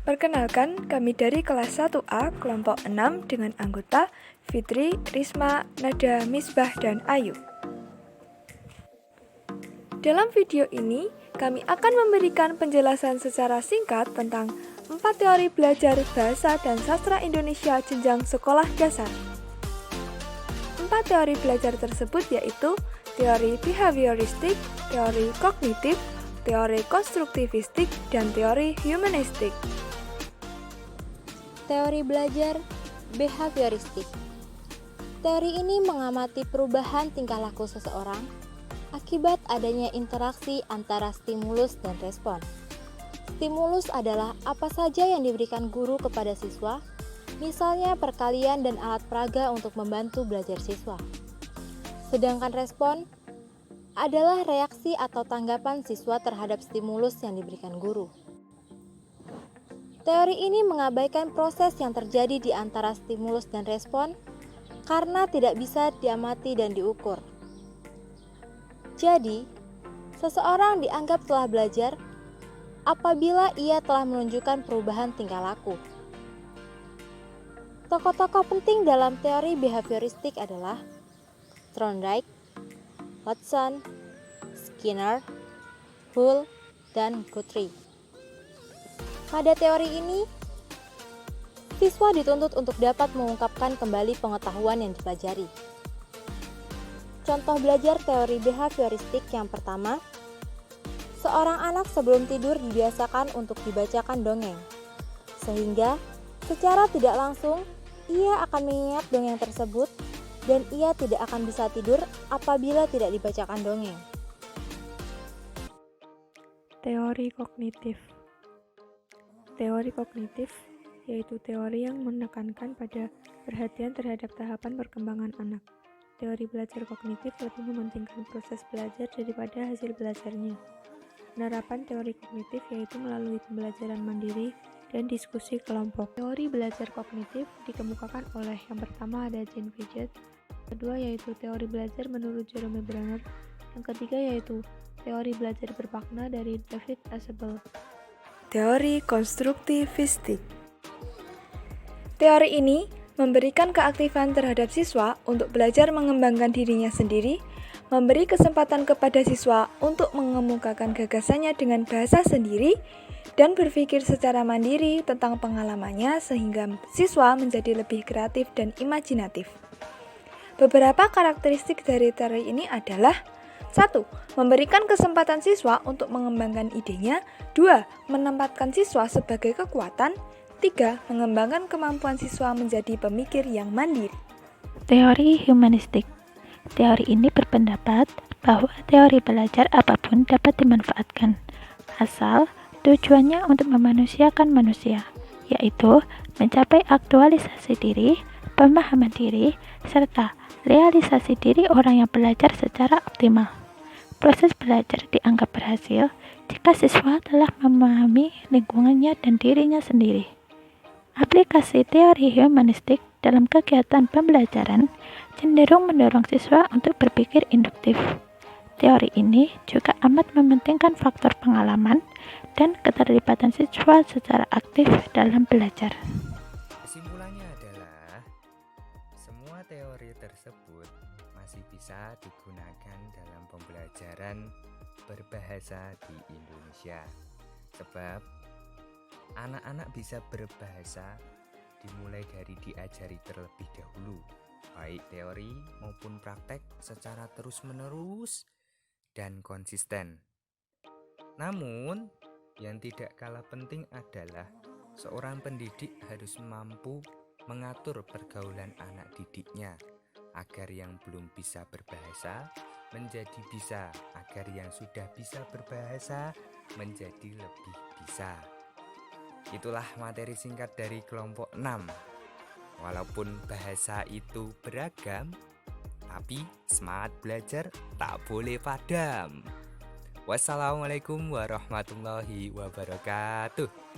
Perkenalkan, kami dari kelas 1A kelompok 6 dengan anggota Fitri, Risma, Nada, Misbah, dan Ayu. Dalam video ini, kami akan memberikan penjelasan secara singkat tentang 4 teori belajar bahasa dan sastra Indonesia jenjang sekolah dasar. 4 teori belajar tersebut yaitu teori behavioristik, teori kognitif, teori konstruktivistik, dan teori humanistik. Teori belajar behavioristik. Teori ini mengamati perubahan tingkah laku seseorang akibat adanya interaksi antara stimulus dan respon. Stimulus adalah apa saja yang diberikan guru kepada siswa, misalnya perkalian dan alat peraga untuk membantu belajar siswa. Sedangkan respon adalah reaksi atau tanggapan siswa terhadap stimulus yang diberikan guru. Teori ini mengabaikan proses yang terjadi di antara stimulus dan respon karena tidak bisa diamati dan diukur. Jadi, seseorang dianggap telah belajar apabila ia telah menunjukkan perubahan tingkah laku. Tokoh-tokoh penting dalam teori behavioristik adalah Thorndike, Watson, Skinner, Hull, dan Guthrie. Pada teori ini, siswa dituntut untuk dapat mengungkapkan kembali pengetahuan yang dipelajari. Contoh belajar teori behavioristik yang pertama, seorang anak sebelum tidur dibiasakan untuk dibacakan dongeng, sehingga secara tidak langsung ia akan mengingat dongeng tersebut dan ia tidak akan bisa tidur apabila tidak dibacakan dongeng. Teori kognitif. Teori kognitif yaitu teori yang menekankan pada perhatian terhadap tahapan perkembangan anak. Teori belajar kognitif lebih mementingkan proses belajar daripada hasil belajarnya. Penerapan teori kognitif yaitu melalui pembelajaran mandiri dan diskusi kelompok. Teori belajar kognitif dikemukakan oleh yang pertama ada Jane Piaget, kedua yaitu teori belajar menurut Jerome Bruner, yang ketiga yaitu teori belajar bermakna dari David Ausubel. Teori konstruktivistik. Teori ini memberikan keaktifan terhadap siswa untuk belajar mengembangkan dirinya sendiri, memberi kesempatan kepada siswa untuk mengemukakan gagasannya dengan bahasa sendiri, dan berpikir secara mandiri tentang pengalamannya sehingga siswa menjadi lebih kreatif dan imajinatif. Beberapa karakteristik dari teori ini adalah 1. Memberikan kesempatan siswa untuk mengembangkan idenya. 2. Menempatkan siswa sebagai kekuatan. 3. Mengembangkan kemampuan siswa menjadi pemikir yang mandiri. Teori humanistik. Teori ini berpendapat bahwa teori belajar apapun dapat dimanfaatkan, asal tujuannya untuk memanusiakan manusia, yaitu mencapai aktualisasi diri, pemahaman diri, serta realisasi diri orang yang belajar secara optimal. Proses belajar dianggap berhasil jika siswa telah memahami lingkungannya dan dirinya sendiri. Aplikasi teori humanistik dalam kegiatan pembelajaran cenderung mendorong siswa untuk berpikir induktif. Teori ini juga amat mementingkan faktor pengalaman dan keterlibatan siswa secara aktif dalam belajar. Kesimpulannya adalah semua teori tersebut masih bisa digunakan dalam pembelajaran berbahasa di Indonesia. Sebab anak-anak bisa berbahasa dimulai dari diajari terlebih dahulu, baik teori maupun praktek secara terus-menerus dan konsisten. Namun, yang tidak kalah penting adalah seorang pendidik harus mampu mengatur pergaulan anak didiknya agar yang belum bisa berbahasa menjadi bisa, agar yang sudah bisa berbahasa menjadi lebih bisa. Itulah materi singkat dari kelompok 6. Walaupun bahasa itu beragam, tapi semangat belajar tak boleh padam. Wassalamualaikum warahmatullahi wabarakatuh.